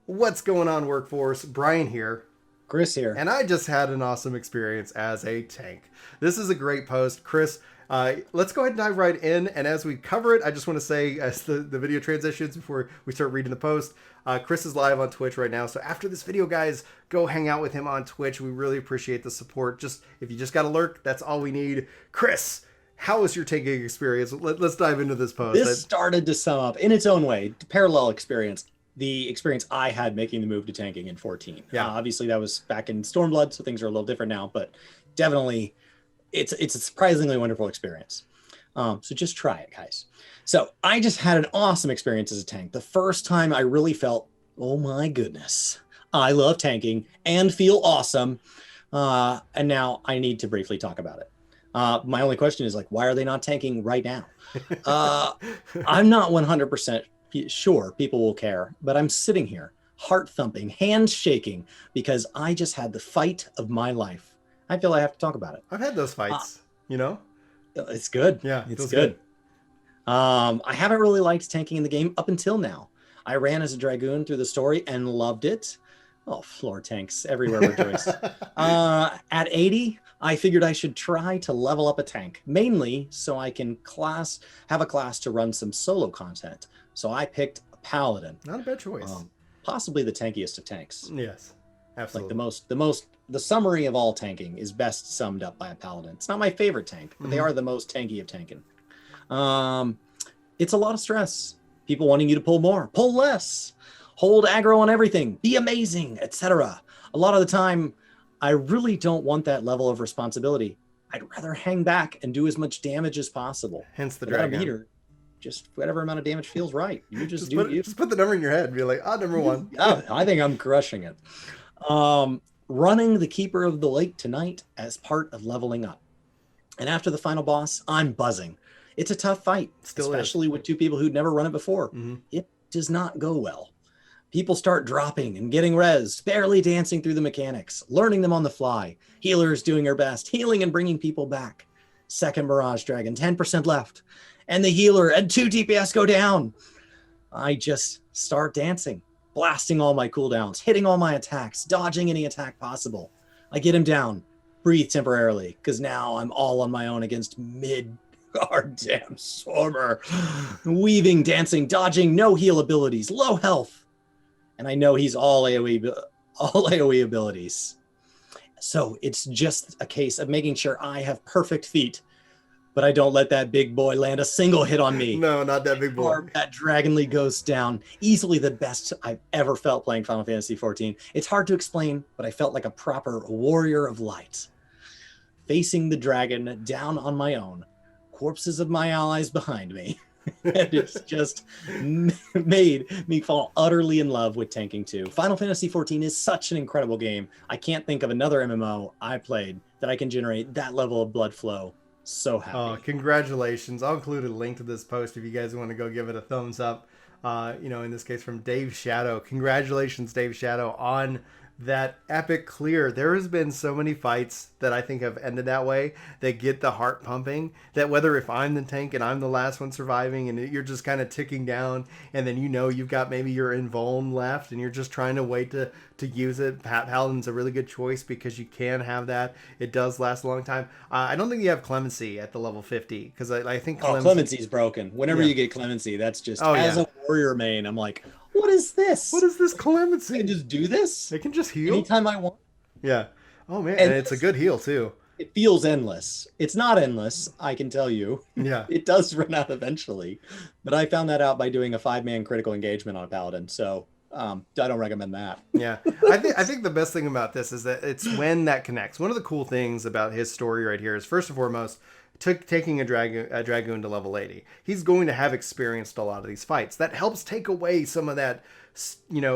What's going on, workforce? Brian here. Chris here. And I just had an awesome experience as a tank. This is a great post. Chris, let's go ahead and dive right in. And as we cover it, I just want to say, as the video transitions before we start reading the post, Chris is live on Twitch right now. So after this video, guys, go hang out with him on Twitch. We really appreciate the support. Just if you just got a lurk, that's all we need. Chris, how was your tanking experience? Let's dive into this post. This started to sum up in its own way, parallel experience, the experience I had making the move to tanking in 14. Yeah. Obviously, that was back in Stormblood, so things are a little different now, but definitely it's a surprisingly wonderful experience. So just try it, guys. So I just had an awesome experience as a tank. The first time I really felt, oh my goodness, I love tanking and feel awesome. And now I need to briefly talk about it. My only question is, like, why are they not tanking right now? I'm not 100% sure people will care, but I'm sitting here, heart thumping, hands shaking, because I just had the fight of my life. I feel I have to talk about it. I've had those fights, you know? It's good. Yeah, it's good. I haven't really liked tanking in the game up until now. I ran as a Dragoon through the story and loved it. Oh, floor tanks everywhere rejoice. At 80, I figured I should try to level up a tank, mainly so I can have a class to run some solo content. So I picked a Paladin. Not a bad choice. Possibly the tankiest of tanks. Yes, absolutely. Like the summary of all tanking is best summed up by a Paladin. It's not my favorite tank, but they are the most tanky of tanking. It's a lot of stress. People wanting you to pull more, pull less, hold aggro on everything, be amazing, etc. A lot of the time, I really don't want that level of responsibility. I'd rather hang back and do as much damage as possible. Hence the dragon. Meter, just whatever amount of damage feels right. You just just put the number in your head and be like, number one. I think I'm crushing it. Running the Keeper of the Lake tonight as part of leveling up. And after the final boss, I'm buzzing. It's a tough fight, especially with two people who'd never run it before. Mm-hmm. It does not go well. People start dropping and getting rezzed, barely dancing through the mechanics, learning them on the fly. Healers doing their best, healing and bringing people back. Second Mirage Dragon, 10% left. And the healer and 2 DPS go down. I just start dancing, blasting all my cooldowns, hitting all my attacks, dodging any attack possible. I get him down, breathe temporarily, because now I'm all on my own against goddamn Stormer. Weaving, dancing, dodging, no heal abilities, low health. And I know he's all AoE abilities. So it's just a case of making sure I have perfect feet, but I don't let that big boy land a single hit on me. No, not that big boy. Or that Dragonly Ghost down. Easily the best I've ever felt playing Final Fantasy XIV. It's hard to explain, but I felt like a proper warrior of light. Facing the dragon down on my own. Corpses of my allies behind me. And it's just made me fall utterly in love with tanking too. Final Fantasy XIV is such an incredible game. I can't think of another MMO I played that I can generate that level of blood flow. So happy. Oh, congratulations. I'll include a link to this post if you guys want to go give it a thumbs up. In this case from Dave Shadow. Congratulations, Dave Shadow, on that epic clear. There has been so many fights that I think have ended that way, that get the heart pumping, that whether if I'm the tank and I'm the last one surviving and you're just kind of ticking down, and then you've got maybe your invuln left and you're just trying to wait to use it. Paladin's a really good choice because you can have that. It does last a long time. I don't think you have Clemency at the level 50 because I think Clemency's broken. Whenever you get Clemency, that's just as a warrior main, I'm like, what is this? What is this Clemency? I can just do this? I can just heal? Anytime I want. Yeah. Oh, man. And it's a good heal, too. It feels endless. It's not endless, I can tell you. Yeah. It does run out eventually. But I found that out by doing a 5-man critical engagement on a Paladin. So I don't recommend that. Yeah. I think the best thing about this is that it's when that connects. One of the cool things about his story right here is, first and foremost, taking a Dragoon to level 80. He's going to have experienced a lot of these fights. That helps take away some of that,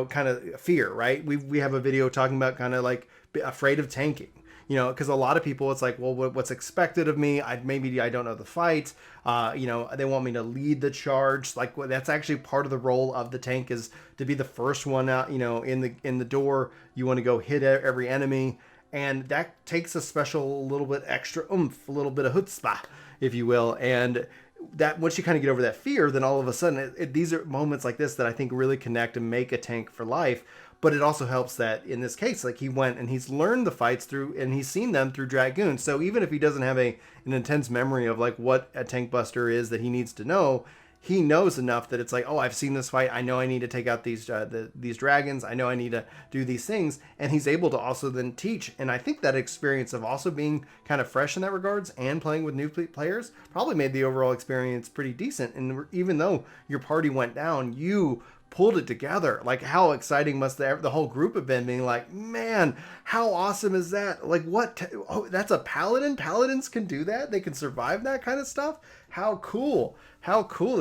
kind of fear, right? We have a video talking about kind of like afraid of tanking. Because a lot of people, it's like, well, what's expected of me? I don't know the fight. They want me to lead the charge. Like, that's actually part of the role of the tank, is to be the first one out. In the door, you want to go hit every enemy. And that takes a special little bit extra oomph, a little bit of chutzpah, if you will. And that once you kind of get over that fear, then all of a sudden these are moments like this that I think really connect and make a tank for life. But it also helps that in this case, like he went and he's learned the fights through, and he's seen them through Dragoon. So even if he doesn't have an intense memory of like what a tank buster is that he needs to know, he knows enough that it's like, oh, I've seen this fight. I know I need to take out these dragons. I know I need to do these things. And he's able to also then teach. And I think that experience of also being kind of fresh in that regards and playing with new players probably made the overall experience pretty decent. And even though your party went down, you pulled it together. Like, how exciting must the whole group have been, being like, man, how awesome is that? Like, oh, that's a paladin. Paladins can do that. They can survive that kind of stuff. How cool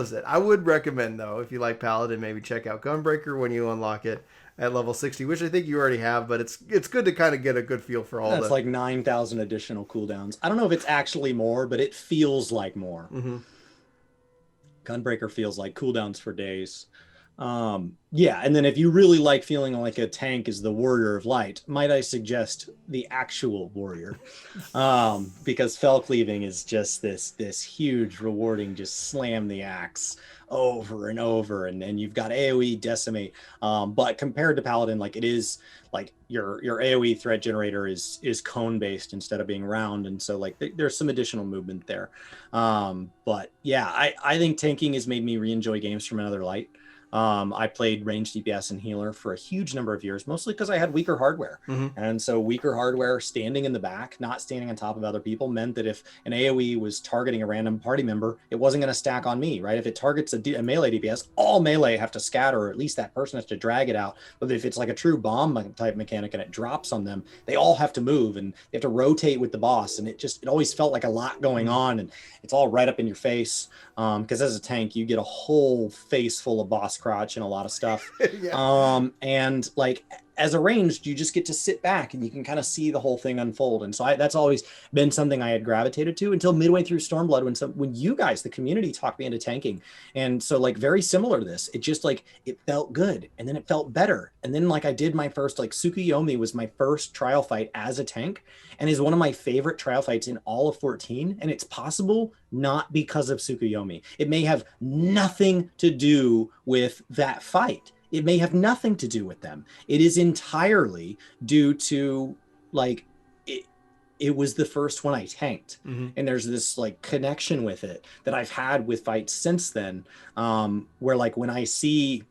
is it? I would recommend, though, if you like paladin, maybe check out Gunbreaker when you unlock it at level 60, which I think you already have, but it's good to kind of get a good feel for all that's like 9,000 additional cooldowns. I don't know if it's actually more, but it feels like more. Mm-hmm. Gunbreaker feels like cooldowns for days. Yeah, and then if you really like feeling like a tank is the warrior of light, might I suggest the actual warrior, because fell cleaving is just this huge rewarding, just slam the axe over and over, and then you've got AoE decimate, but compared to paladin, like it is like your AoE threat generator is cone based instead of being round, and so like there's some additional movement there, but yeah, I think tanking has made me re-enjoy games from another light. I played ranged DPS and healer for a huge number of years, mostly because I had weaker hardware. Mm-hmm. And so weaker hardware, standing in the back, not standing on top of other people, meant that if an AoE was targeting a random party member, it wasn't going to stack on me, right? If it targets a melee DPS, all melee have to scatter, or at least that person has to drag it out. But if it's like a true bomb type mechanic and it drops on them, they all have to move and they have to rotate with the boss. And it always felt like a lot going on, and it's all right up in your face. Because as a tank, you get a whole face full of boss crotch and a lot of stuff. Yeah. And like as a ranged, you just get to sit back and you can kind of see the whole thing unfold. And so that's always been something I had gravitated to until midway through Stormblood, when you guys, the community, talked me into tanking. And so like very similar to this, it just like, it felt good. And then it felt better. And then like I did my first, like Tsukuyomi was my first trial fight as a tank, and is one of my favorite trial fights in all of 14. And it's possible not because of Tsukuyomi. It may have nothing to do with that fight. It may have nothing to do with them. It is entirely due to like it was the first one I tanked. Mm-hmm. And there's this like connection with it that I've had with fights since then, where like when I see,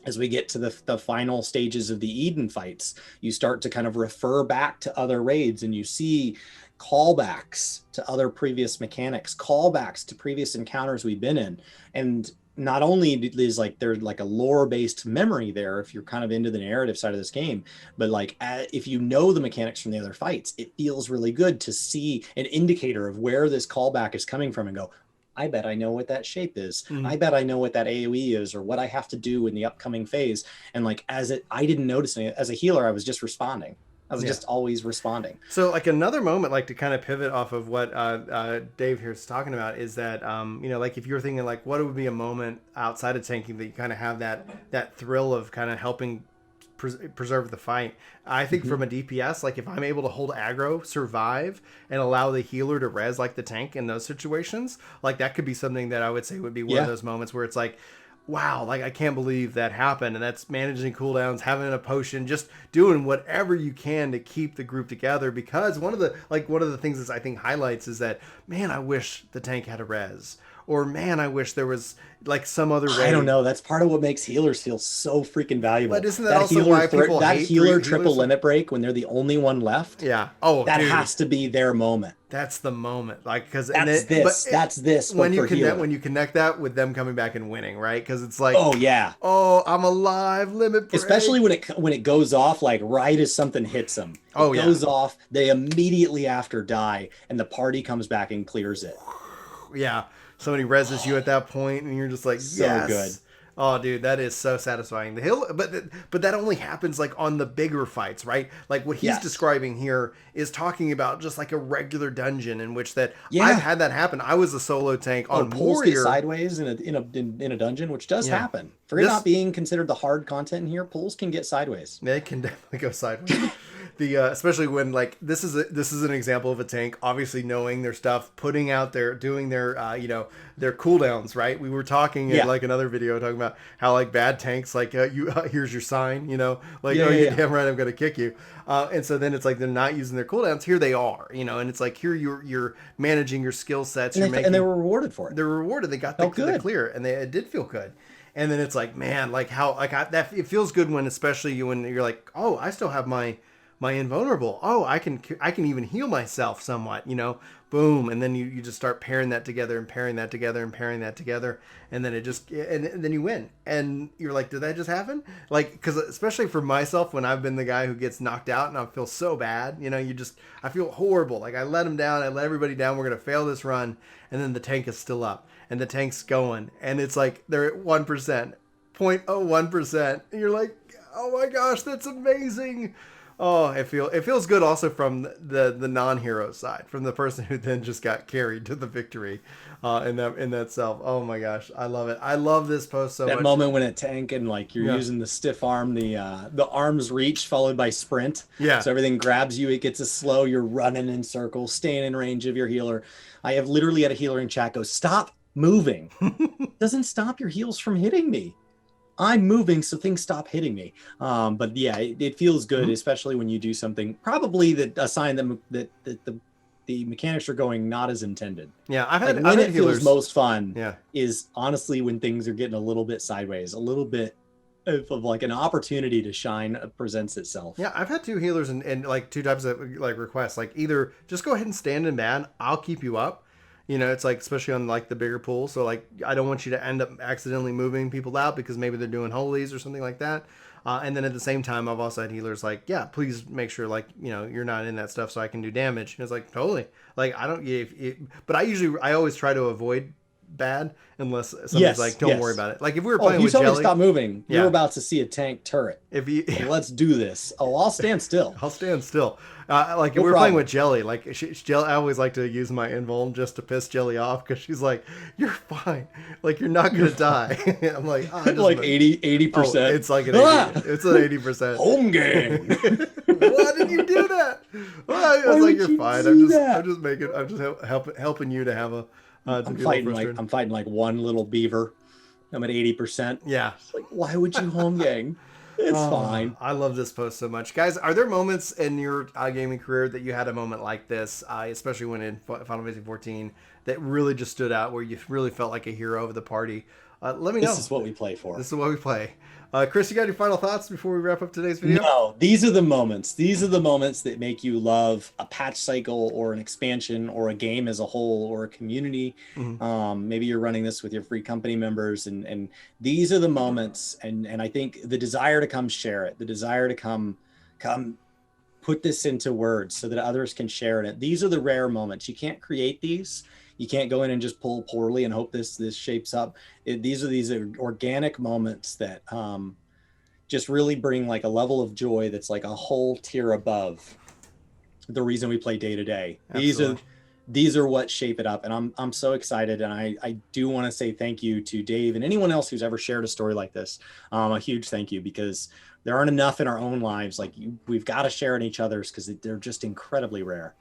as we get to the final stages of the Eden fights, you start to kind of refer back to other raids, and you see callbacks to other previous mechanics, callbacks to previous encounters we've been in. And not only is like there's like a lore-based memory there if you're kind of into the narrative side of this game, but like if you know the mechanics from the other fights, it feels really good to see an indicator of where this callback is coming from and go, I bet I know what that shape is. Mm-hmm. I bet I know what that AoE is, or what I have to do in the upcoming phase. And like I didn't notice it. As a healer, I was just responding. I was just always responding. So like another moment, like to kind of pivot off of what Dave here is talking about, is that, like if you're thinking like what would be a moment outside of tanking that you kind of have that thrill of kind of helping preserve the fight. I think from a DPS, like if I'm able to hold aggro, survive, and allow the healer to res like the tank in those situations, like that could be something that I would say would be one of those moments where it's like, wow, like I can't believe that happened. And that's managing cooldowns, having a potion, just doing whatever you can to keep the group together. Because one of the things that I think highlights is that, man, I wish the tank had a res. Or man, I wish there was like some other way. I don't know. That's part of what makes healers feel so freaking valuable. But isn't that also why people that hate healer healers? triple limit break when they're the only one left? Yeah. Oh, that dude. has to be their moment. That's the moment, like because that's this. When you connect that with them coming back and winning, right? Because it's like, oh yeah, oh I'm alive, limit break. Especially when it goes off, like right as something hits them. It goes off. They immediately after die, and the party comes back and clears it. Yeah, somebody reses you at that point, and you're just like, yes. So good. Oh, dude, that is so satisfying. The hill, but that only happens like on the bigger fights, right? Like what he's describing here is talking about just like a regular dungeon in which that I've had that happen. I was a solo tank on pulls Warrior. Get sideways in a dungeon, which does happen. For it not being considered the hard content in here, pulls can get sideways. They can definitely go sideways. the especially when like this is an example of a tank obviously knowing their stuff, putting out their doing their their cooldowns, right? We were talking in like another video talking about how like bad tanks like you here's your sign, like you're damn right I'm gonna kick you, and so then it's like they're not using their cooldowns. Here they are, and it's like here you're managing your skill sets, and they were rewarded for it. They're rewarded. They got the clear, and it did feel good. And then it's like, man, like how that it feels good when, especially when you're like, oh, I still have my invulnerable. Oh, I can even heal myself somewhat, boom. And then you just start pairing that together and pairing that together and pairing that together. And then it just, and then you win. And you're like, did that just happen? Like, because especially for myself, when I've been the guy who gets knocked out and I feel so bad, I feel horrible. Like I let him down. I let everybody down. We're going to fail this run. And then the tank is still up. And the tank's going, and it's like they're at 1%, 0.01%, and you're like, oh my gosh, that's amazing. Oh, it feels good also from the non-hero side, from the person who then just got carried to the victory in that self. Oh my gosh, I love it. I love this post so much. That moment when a tank and like you're using the stiff arm, the arms reach followed by sprint. Yeah. So everything grabs you. It gets a slow. You're running in circles, staying in range of your healer. I have literally had a healer in chat go, stop moving. Doesn't stop your heals from hitting me. I'm moving, so things stop hitting me. But yeah, it feels good, especially when you do something probably a sign that the mechanics are going not as intended. Yeah, I've had when other it healers. Feels most fun is honestly when things are getting a little bit sideways, a little bit of like an opportunity to shine presents itself. Yeah, I've had two healers and like two types of like requests. Like either just go ahead and stand in ban, I'll keep you up. It's like, especially on like the bigger pool. So like, I don't want you to end up accidentally moving people out because maybe they're doing holies or something like that. And then at the same time, I've also had healers like, yeah, please make sure like, you're not in that stuff so I can do damage. And it's like, totally. Like, I don't, but I always try to avoid bad unless somebody's like, don't worry about it. Like if we were playing with Jelly. If you told me to stop moving, you're about to see a tank turret. Let's do this. Oh, I'll stand still. I'll stand still. Like if we were playing with Jelly, like Jelly, I always like to use my invuln just to piss Jelly off because she's like, you're fine. Like you're not going to die. I'm like, like 80%. Oh, it's like an 80, it's an 80%. Home game. Why did you do that? Well, I was like, you're fine. I'm just helping you to have a, I'm fighting like one little beaver. I'm at 80%. Yeah. It's like, why would you home gang? It's fine. I love this post so much. Guys, are there moments in your gaming career that you had a moment like this, especially when in Final Fantasy XIV, that really just stood out, where you really felt like a hero of the party? Let me know. This is what we play for. This is what we play. Chris, you got any final thoughts before we wrap up today's video? No, these are the moments. These are the moments that make you love a patch cycle or an expansion or a game as a whole or a community. Maybe you're running this with your free company members, and these are the moments. And I think the desire to come share it, the desire to come put this into words so that others can share it. These are the rare moments. You can't create these. You can't go in and just pull poorly and hope this shapes up. These are organic moments that just really bring like a level of joy that's like a whole tier above the reason we play day to day. These are what shape it up, and I'm so excited. And I do want to say thank you to Dave and anyone else who's ever shared a story like this. A huge thank you, because there aren't enough in our own lives. Like we've got to share in each other's because they're just incredibly rare.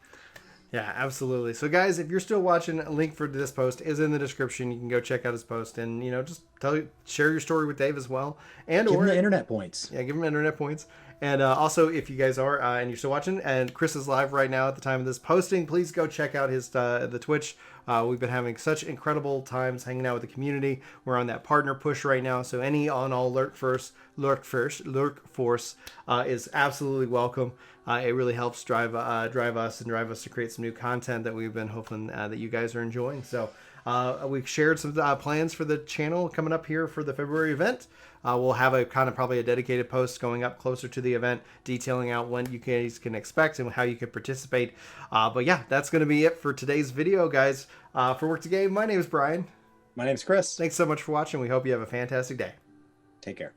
Yeah, absolutely. So guys, if you're still watching, a link for this post is in the description. You can go check out his post and, just share your story with Dave as well. And give him the internet points. Yeah, give him internet points. And also, if you guys are, and you're still watching, and Chris is live right now at the time of this posting, please go check out his the Twitch. We've been having such incredible times hanging out with the community. We're on that partner push right now. So any on all lurk force is absolutely welcome. It really helps drive us to create some new content that we've been hoping that you guys are enjoying. So we've shared some plans for the channel coming up here for the February event. We'll have a kind of probably a dedicated post going up closer to the event detailing out when you guys can expect and how you can participate. But yeah, that's going to be it for today's video, guys. For Work to Game, my name is Brian. My name is Chris. Thanks so much for watching. We hope you have a fantastic day. Take care.